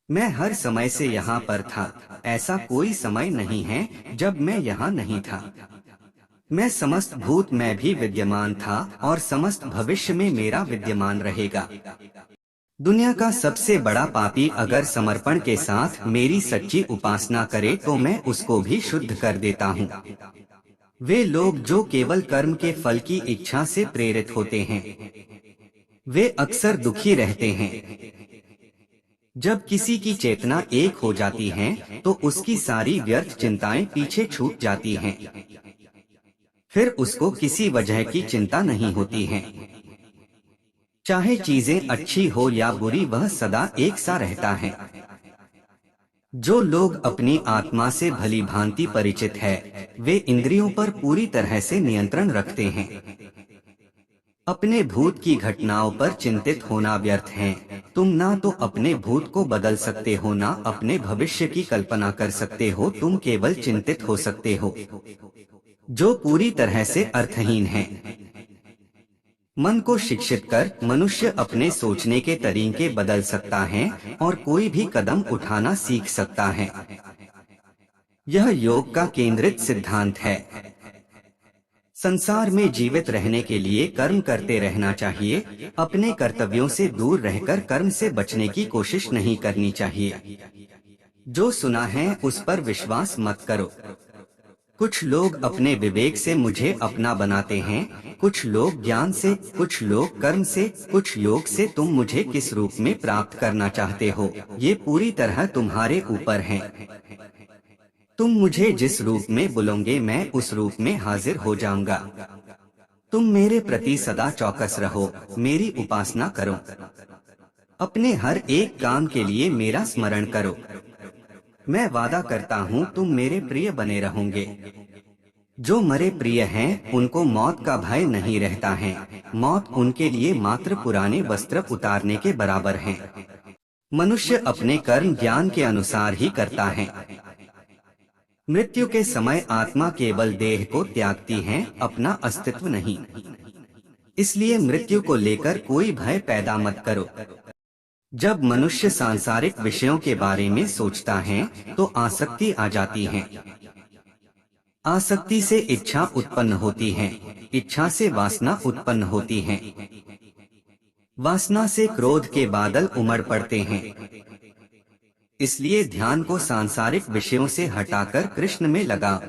मैं हर समय से यहाँ पर था। ऐसा कोई समय नहीं है जब मैं यहाँ नहीं था। मैं समस्त भूत में भी विद्यमान था और समस्त भविष्य में मेरा विद्यमान रहेगा। दुनिया का सबसे बड़ा पापी अगर समर्पण के साथ मेरी सच्ची उपासना करे तो मैं उसको भी शुद्ध कर देता हूँ। वे लोग जो केवल कर्म के फल की इच्छा से प्रेरित होते हैं, वे अक्सर दुखी रहते हैं। जब किसी की चेतना एक हो जाती है तो उसकी सारी व्यर्थ चिंताएं पीछे छूट जाती हैं। फिर उसको किसी वजह की चिंता नहीं होती है। चाहे चीजें अच्छी हो या बुरी, वह सदा एक सा रहता है। जो लोग अपनी आत्मा से भली भांति परिचित है, वे इंद्रियों पर पूरी तरह से नियंत्रण रखते हैं। अपने भूत की घटनाओं पर चिंतित होना व्यर्थ है। तुम ना तो अपने भूत को बदल सकते हो, ना अपने भविष्य की कल्पना कर सकते हो। तुम केवल चिंतित हो सकते हो, जो पूरी तरह से अर्थहीन है। मन को शिक्षित कर मनुष्य अपने सोचने के तरीके बदल सकता है और कोई भी कदम उठाना सीख सकता है। यह योग का केंद्रित सिद्धांत है। संसार में जीवित रहने के लिए कर्म करते रहना चाहिए। अपने कर्तव्यों से दूर रहकर कर्म से बचने की कोशिश नहीं करनी चाहिए। जो सुना है उस पर विश्वास मत करो। कुछ लोग अपने विवेक से मुझे अपना बनाते हैं, कुछ लोग ज्ञान से, कुछ लोग कर्म से, कुछ योग से। तुम मुझे किस रूप में प्राप्त करना चाहते हो, ये पूरी तरह तुम्हारे ऊपर है। तुम मुझे जिस रूप में बुलोगे मैं उस रूप में हाजिर हो जाऊंगा। तुम मेरे प्रति सदा चौकस रहो, मेरी उपासना करो। अपने हर एक काम के लिए मेरा स्मरण करो। मैं वादा करता हूँ तुम मेरे प्रिय बने रहोगे। जो मरे प्रिय हैं, उनको मौत का भय नहीं रहता है। मौत उनके लिए मात्र पुराने वस्त्र उतारने के बराबर है। मनुष्य अपने कर्म ज्ञान के अनुसार ही करता है। मृत्यु के समय आत्मा केवल देह को त्यागती है, अपना अस्तित्व नहीं। इसलिए मृत्यु को लेकर कोई भय पैदा मत करो। जब मनुष्य सांसारिक विषयों के बारे में सोचता है तो आसक्ति आ जाती है। आसक्ति से इच्छा उत्पन्न होती है, इच्छा से वासना उत्पन्न होती है, वासना से क्रोध के बादल उमड़ पड़ते हैं। इसलिए ध्यान को सांसारिक विषयों से हटाकर कृष्ण में लगा।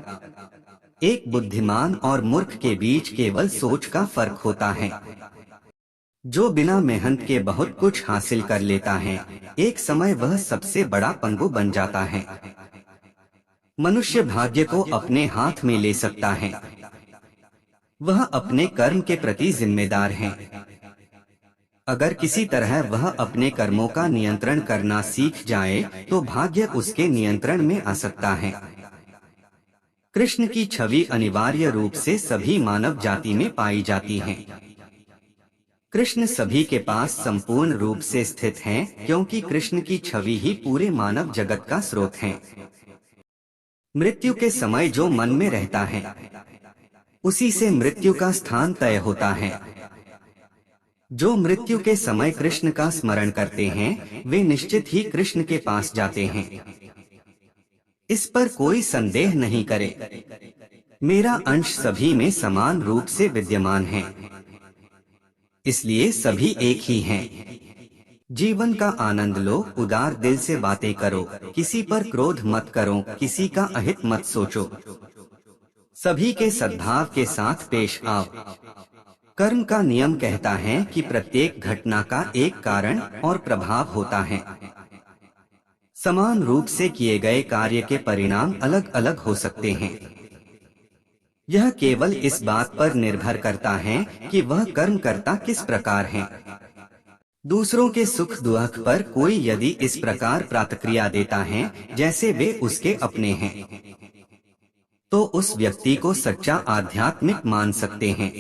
एक बुद्धिमान और मूर्ख के बीच केवल सोच का फर्क होता है। जो बिना मेहनत के बहुत कुछ हासिल कर लेता है, एक समय वह सबसे बड़ा पंगु बन जाता है। मनुष्य भाग्य को अपने हाथ में ले सकता है। वह अपने कर्म के प्रति जिम्मेदार है। अगर किसी तरह वह अपने कर्मों का नियंत्रण करना सीख जाए तो भाग्य उसके नियंत्रण में आ सकता है। कृष्ण की छवि अनिवार्य रूप से सभी मानव जाति में पाई जाती है। कृष्ण सभी के पास संपूर्ण रूप से स्थित हैं, क्योंकि कृष्ण की छवि ही पूरे मानव जगत का स्रोत है। मृत्यु के समय जो मन में रहता है, उसी से मृत्यु का स्थान तय होता है। जो मृत्यु के समय कृष्ण का स्मरण करते हैं, वे निश्चित ही कृष्ण के पास जाते हैं। इस पर कोई संदेह नहीं करे। मेरा अंश सभी में समान रूप से विद्यमान है, इसलिए सभी एक ही हैं। जीवन का आनंद लो, उदार दिल से बातें करो, किसी पर क्रोध मत करो, किसी का अहित मत सोचो, सभी के सद्भाव के साथ पेश आओ। कर्म का नियम कहता है कि प्रत्येक घटना का एक कारण और प्रभाव होता है। समान रूप से किए गए कार्य के परिणाम अलग अलग हो सकते हैं। यह केवल इस बात पर निर्भर करता है कि वह कर्म करता किस प्रकार है। दूसरों के सुख दुख पर कोई यदि इस प्रकार प्रतिक्रिया देता है जैसे वे उसके अपने हैं, तो उस व्यक्ति को सच्चा आध्यात्मिक मान सकते हैं।